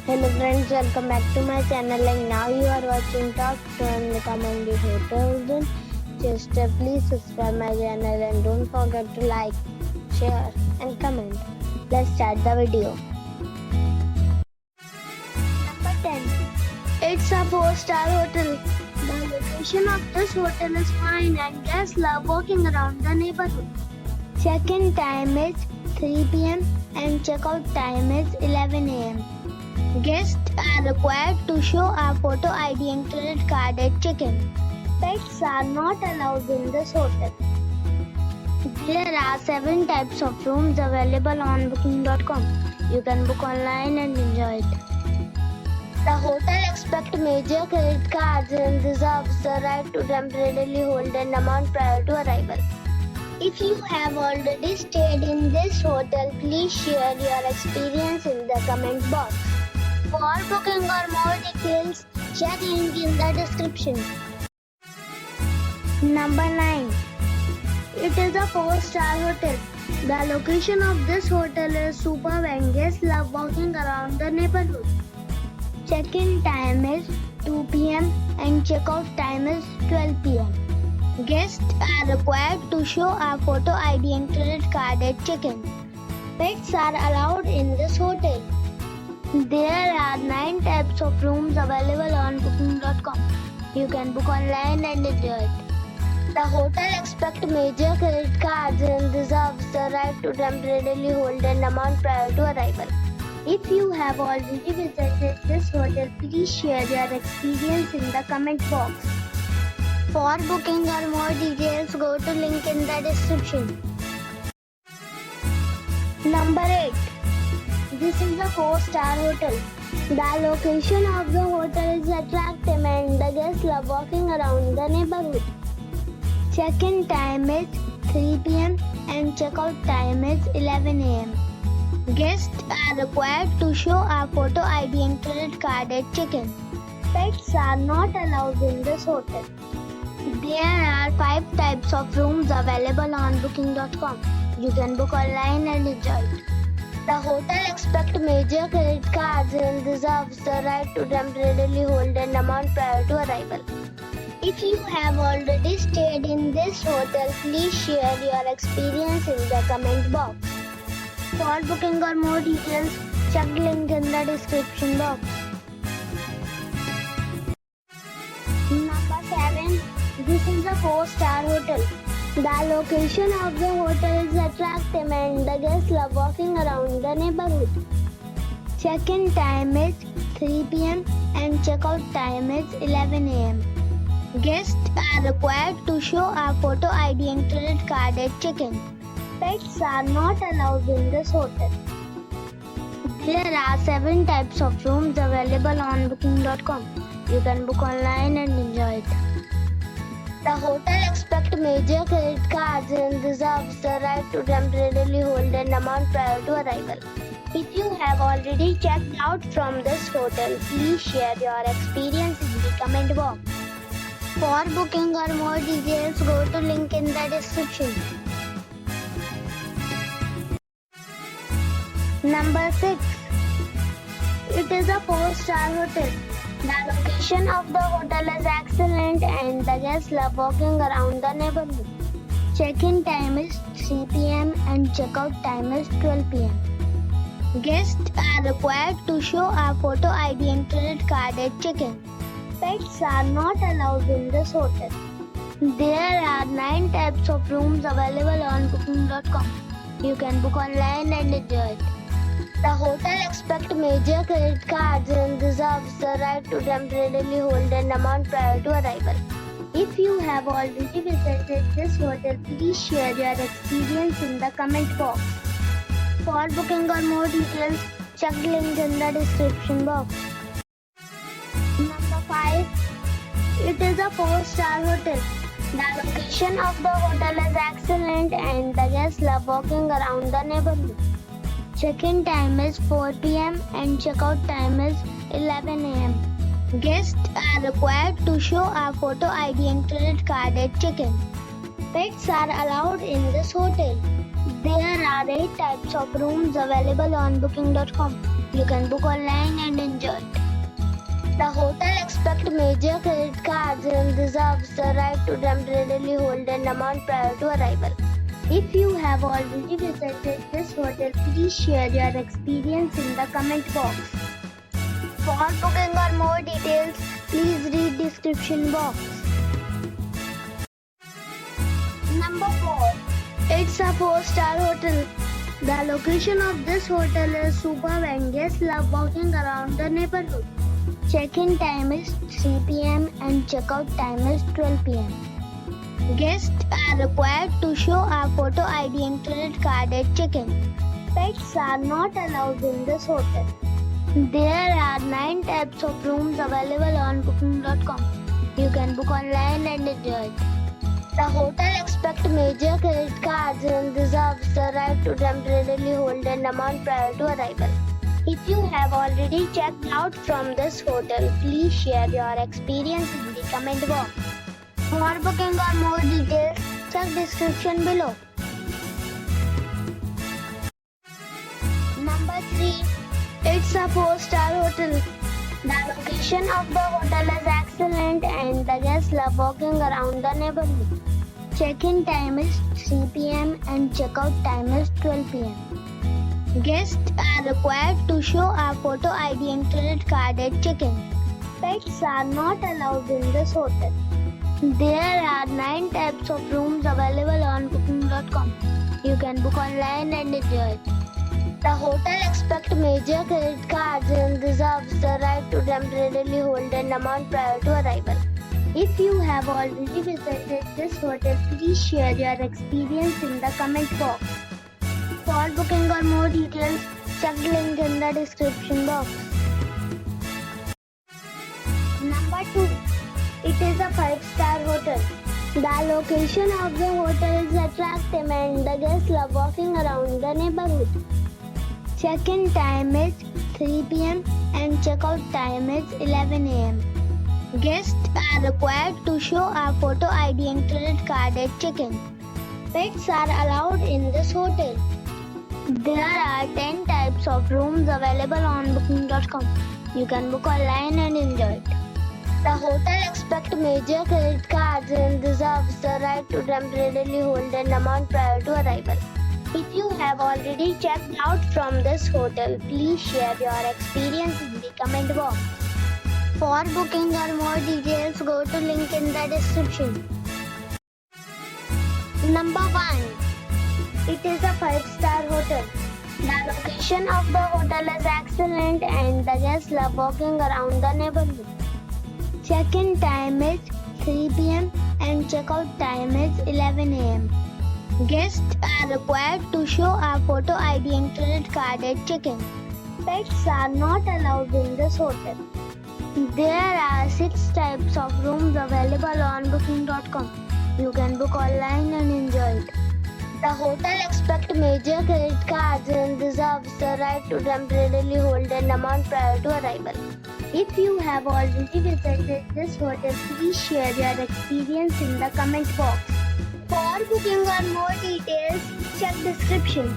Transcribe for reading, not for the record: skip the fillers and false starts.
Hello friends, welcome back to my channel, and now you are watching top 10 recommended hotels in Chester. Please subscribe my channel and don't forget to like, share and comment. Let's start the video. Number 10. It's a 4-star hotel. The location of this hotel is fine and guests love walking around the neighborhood. Check-in time is 3 p.m. and check-out time is 11 a.m. Guests are required to show a photo ID and credit card at check-in. Pets are not allowed in this hotel. There are 7 types of rooms available on booking.com. You can book online and enjoy it. The hotel expects major credit cards and reserves the right to temporarily hold an amount prior to arrival. If you have already stayed in this hotel, please share your experience in the comment box. For booking or more details, check link in the description. Number 9. It is a 4-star hotel. The location of this hotel is superb and guests love walking around the neighborhood. Check-in time is 2 p.m. and check-out time is 12 p.m. Guests are required to show a photo ID and credit card at check-in. Pets are allowed in this hotel. There are 9 types of rooms available on booking.com. You can book online and enjoy it. The hotel expects major credit cards and reserves the right to temporarily hold an amount prior to arrival. If you have already visited this hotel, please share your experience in the comment box. For booking or more details, go to link in the description. Number 8. This is a 4-star hotel. The location of the hotel is attractive and the guests love walking around the neighborhood. Check-in time is 3 p.m. and check-out time is 11 a.m. Guests are required to show a photo ID and credit card at check-in. Pets are not allowed in this hotel. There are 5 types of rooms available on booking.com. You can book online and enjoy it. The hotel expects major credit cards and reserves the right to temporarily hold an amount prior to arrival. If you have already stayed in this hotel, please share your experience in the comment box. For booking or more details, check link in the description box. Number 7. This is a 4-star hotel. The location of the hotel is attractive and the guests love walking around the neighborhood. Check-in time is 3 p.m. and check-out time is 11 a.m. Guests are required to show a photo ID and credit card at check-in. Pets are not allowed in this hotel. There are 7 types of rooms available on booking.com. You can book online and enjoy it. The hotel expects major credit cards and reserves the right to temporarily hold an amount prior to arrival. If you have already checked out from this hotel, please share your experience in the comment box. For booking or more details, go to link in the description. Number 6. It is a 4-star hotel. The location of the hotel is excellent and the guests love walking around the neighborhood. Check-in time is 3 p.m. and check-out time is 12 p.m. Guests are required to show a photo ID and credit card at check-in. Pets are not allowed in this hotel. There are 9 types of rooms available on booking.com. You can book online and enjoy it. The hotel expects major credit cards and reserves the right to temporarily hold an amount prior to arrival. If you have already visited this hotel, please share your experience in the comment box. For booking or more details, check link in the description box. Number 5. It is a 4-star hotel. The location of the hotel is excellent and the guests love walking around the neighborhood. Check-in time is 4 p.m. and check-out time is 11 a.m. Guests are required to show a photo ID and credit card at check-in. Pets are allowed in this hotel. There are 8 types of rooms available on booking.com. You can book online and enjoy it. The hotel expects major credit cards and reserves the right to temporarily hold an amount prior to arrival. If you have already visited this hotel, please share your experience in the comment box. For booking or more details, please read description box. Number 4. It's a 4-star hotel. The location of this hotel is superb and guests love walking around the neighborhood. Check-in time is 3 p.m. and check-out time is 12 p.m. Guests are required to show a photo ID and credit card at check-in. Pets are not allowed in this hotel. There are 9 types of rooms available on booking.com. You can book online and enjoy it. The hotel expects major credit cards and reserves the right to temporarily hold an amount prior to arrival. If you have already checked out from this hotel, please share your experience in the comment box. For booking or more details, check description below. Number 3. It's a 4-star hotel. The location of the hotel is excellent and the guests love walking around the neighborhood. Check-in time is 3 p.m. and check-out time is 12 p.m. Guests are required to show a photo ID and credit card at check-in. Pets are not allowed in this hotel. There are 9 types of rooms available on booking.com. You can book online and enjoy it. The hotel expects major credit cards and reserves the right to temporarily hold an amount prior to arrival. If you have already visited this hotel, please share your experience in the comment box. For booking or more details, check the link in the description box. Number 2. It is a 5-star hotel. The location of the hotel is attractive and the guests love walking around the neighborhood. Check-in time is 3 p.m. and check-out time is 11 a.m. Guests are required to show a photo ID and credit card at check-in. Pets are allowed in this hotel. There are 10 types of rooms available on booking.com. You can book online and enjoy it. The hotel expects major credit cards and reserves the right to temporarily hold an amount prior to arrival. If you have already checked out from this hotel, please share your experience in the comment box. For booking or more details, go to link in the description. Number 1. It is a 5-star hotel. The location of the hotel is excellent and the guests love walking around the neighborhood. Check-in time is 3 p.m. and check-out time is 11 a.m. Guests are required to show a photo ID and credit card at check-in. Pets are not allowed in this hotel. There are 6 types of rooms available on booking.com. You can book online and enjoy it. The hotel expects major credit cards and reserves the right to temporarily hold an amount prior to arrival. If you have already visited this hotel, please share your experience in the comment box. For booking or more details, check description.